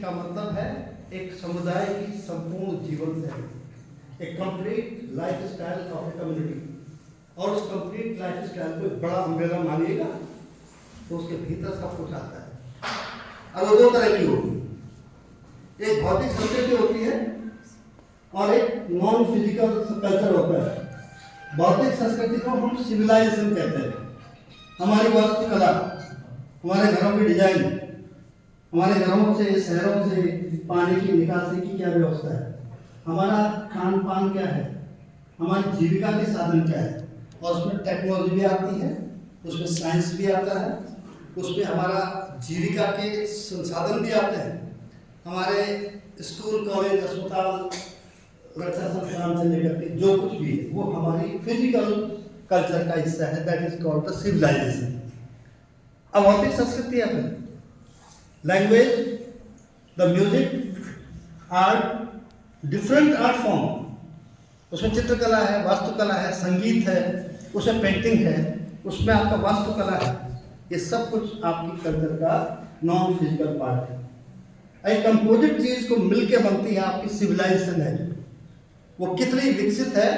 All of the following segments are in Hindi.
का मतलब है एक समुदाय की संपूर्ण जीवन शैली, एक complete life style of a community. और उस कंप्लीट लाइफ स्टाइल को बड़ा अम्ब्रेला मानिएगा तो उसके भीतर सब कुछ आता है। अब वो दो तरह की होगी, एक भौतिक संस्कृति होती है और एक नॉन फिजिकल कल्चर होता है। भौतिक संस्कृति को हम सिविलाइजेशन कहते हैं। हमारी वास्तुकला, हमारे घरों की डिजाइन, हमारे घरों से शहरों से पानी की निकासी की क्या व्यवस्था है, हमारा खान पान क्या है, हमारी जीविका के साधन क्या है। और उसमें टेक्नोलॉजी भी आती है, उसमें साइंस भी आता है, उसमें हमारा जीविका के संसाधन भी आते हैं। हमारे स्कूल, कॉलेज, अस्पताल, रक्षा संस्थान से लेकर के जो कुछ भी है वो हमारी फिजिकल कल्चर का हिस्सा है। That is called the civilization. अब भौतिक संस्कृति है language, the music, art, different art form, उसमें चित्रकला है, वास्तुकला है, संगीत है, उसमें पेंटिंग है, उसमें आपका वास्तुकला है। ये सब कुछ आपकी कल्चर का नॉन फिजिकल पार्ट है। एक कंपोजिट चीज को मिलकर बनती है आपकी सिविलाइजेशन है। वो कितनी विकसित है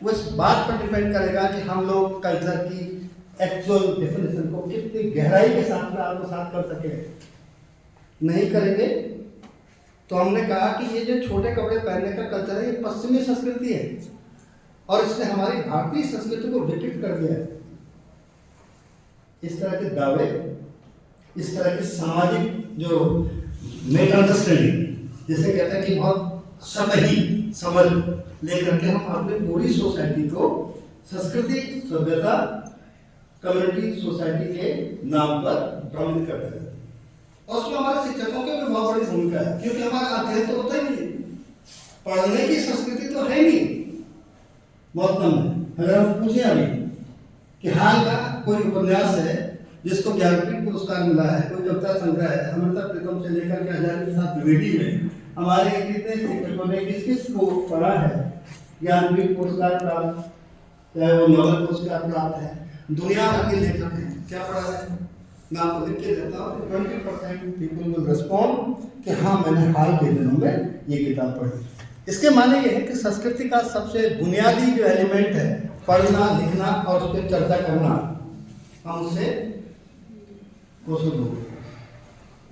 वो इस बात पर डिपेंड करेगा कि हम लोग कल्चर की एक्चुअल डेफिनेशन को कितनी गहराई के साथ में आत्मसात कर सके। नहीं करेंगे तो हमने कहा कि ये जो छोटे कपड़े पहनने का कल्चर है ये पश्चिमी संस्कृति है और इसने हमारी भारतीय संस्कृति को विकृत कर दिया है। इस तरह के दावे, इस तरह की सामाजिक जो मेक अंडरस्टैंडिंग, जिसे कहते हैं कि बहुत सतही समझ लेकर के हम अपनी पूरी सोसाइटी को संस्कृति, सभ्यता, कम्युनिटी, सोसाइटी के नाम पर भ्रमित करते हैं। और उसमें हमारे शिक्षकों की भी बहुत बड़ी भूमिका है, क्योंकि हमारा अध्ययन तो होता ही नहीं, पढ़ने की संस्कृति तो है नहीं, बहुत कम है। अगर हम पूछे अभी कि हाल का कोई उपन्यास है जिसको ज्ञानपीठ पुरस्कार मिला है, कोई कविता संग्रह है, अमृता प्रीतम से लेकर के आजादी के साथ द्विवेदी में हमारे कितने शिक्षकों ने किस किस को पढ़ा है, ज्ञानपीठ पुरस्कार प्राप्त, चाहे वो नोबेल पुरस्कार प्राप्त है, दुनिया भर के लेखक हैं, क्या पढ़ा है? मैं आपको लिख के देता हूँ। 20% पीपल विल रिस्पॉन्ड कि हाँ मैंने हाल के दिनों में ये किताब पढ़ी। इसके माने ये है कि संस्कृति का सबसे बुनियादी जो एलिमेंट है पढ़ना, लिखना और उस पर चर्चा करना, हम उससे कोसों दूर।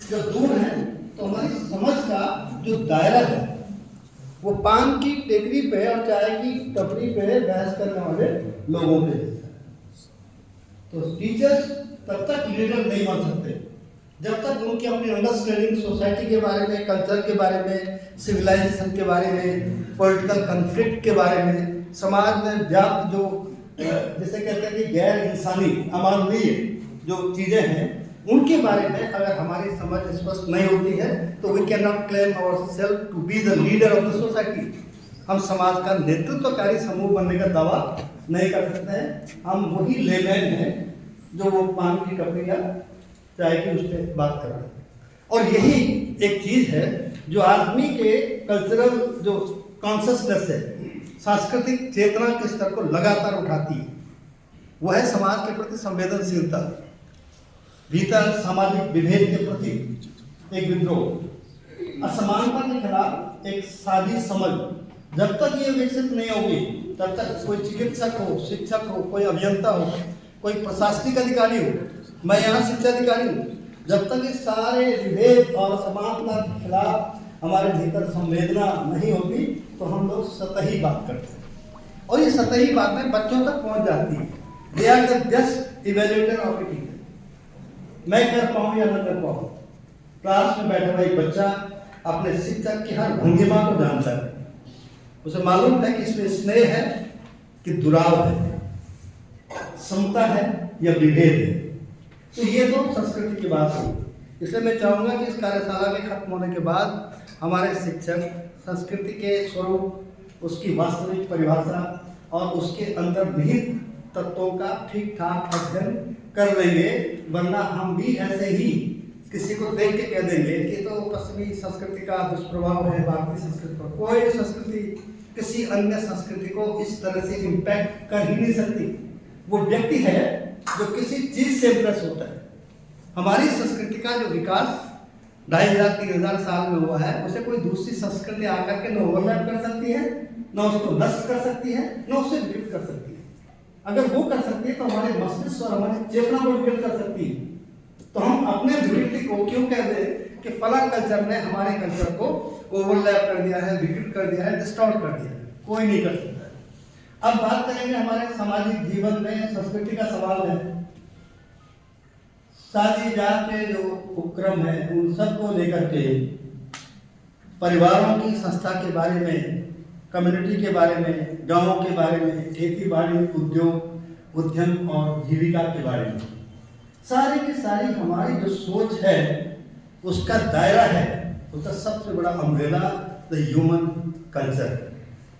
जो दूर है तो हमारी समझ का जो दायरा है वो पान की टेकरी पे और चाय की टपरी पे बहस करने वाले लोगों के जैसा है। तो टीचर्स तब तक लीडर नहीं बन सकते जब तक उनकी अपनी अंडरस्टैंडिंग सोसाइटी के बारे में, कल्चर के बारे में, सिविलाइजेशन के बारे में, पॉलिटिकल कन्फ्लिक्ट के बारे में, समाज में व्याप्त जो जिसे कहते हैं कि गैर इंसानी, अमानवीय जो चीज़ें हैं उनके बारे में अगर हमारी समझ स्पष्ट नहीं होती है तो we can not claim ourselves to be the leader of the society. हम समाज का नेतृत्वकारी समूह बनने का दावा नहीं कर सकते हैं। हम वही लेमैन हैं जो वो पान की टपरी या चाय की उस पर बात कर रहे हैं। और यही एक चीज़ है जो आदमी के कल्चरल जो कॉन्शसनेस है, सांस्कृतिक चेतना के स्तर को लगातार उठाती है। वह है समाज के प्रति संवेदनशीलता, भीतर सामाजिक विभेद के प्रति एक विद्रोह, असमानता के खिलाफ एक साजिश समझ। जब तक ये विकसित नहीं होगी तब तक कोई चिकित्सक हो, शिक्षक हो, कोई अभियंता हो, कोई प्रशासनिक अधिकारी हो, मैं यहाँ शिक्षा अधिकारी हूँ, जब तक ये सारे विभेद और असमानता के खिलाफ हमारे भीतर संवेदना नहीं होती तो हम लोग सतही बात करते हैं। और ये सतही बातें बच्चों तक पहुँच जाती है। They are the just evaluator of a teacher. मैं कर पाऊँ या न कर पाऊँ, क्लास में बैठा हुआ एक बच्चा अपने शिक्षक की हर भंगिमा को जानता है। उसे मालूम है कि इसमें स्नेह है कि दुराव है, समता है या विभेद है। तो ये तो संस्कृति की बात है। इसलिए मैं चाहूँगा कि इस कार्यशाला के खत्म होने के बाद हमारे शिक्षक संस्कृति के स्वरूप, उसकी वास्तविक परिभाषा और उसके अंदर निहित तत्वों का ठीक ठाक अध्ययन कर लेंगे, वरना हम भी ऐसे ही किसी को देख के कह देंगे कि तो पश्चिमी संस्कृति का दुष्प्रभाव है भारतीय संस्कृति पर। कोई संस्कृति किसी अन्य संस्कृति को इस तरह से इम्पैक्ट कर ही नहीं सकती। वो व्यक्ति है जो किसी चीज से इम्प्रेस होता है। हमारी संस्कृति का जो विकास 2500-3000 साल में हुआ है, उसे कोई दूसरी संस्कृति आकर के न ओवरलैप कर सकती है, न उसको नष्ट कर सकती है, न उसे विकृत कर सकती है। अगर वो कर सकती है तो हमारे मस्तिष्क और हमारी चेतना को विकृत कर सकती है। तो हम अपने विकृति को क्यों कह दें कि फला कल्चर ने हमारे कल्चर को ओवरलैप कर दिया है, विकृत कर दिया है, डिस्टॉर्ट कर दिया है। कोई नहीं कर सकता है। अब बात करेंगे हमारे सामाजिक जीवन में संस्कृति का सवाल है। शादी ब्याह के जो उपक्रम है उन सबको लेकर के परिवारों की संस्था के बारे में, कम्युनिटी के बारे में, गांवों के बारे में, खेती बाड़ी, उद्योग, उद्यम और जीविका के बारे में सारी की सारी हमारी जो सोच है उसका दायरा है, उसका सबसे बड़ा अम्ब्रेला द ह्यूमन कल्चर है।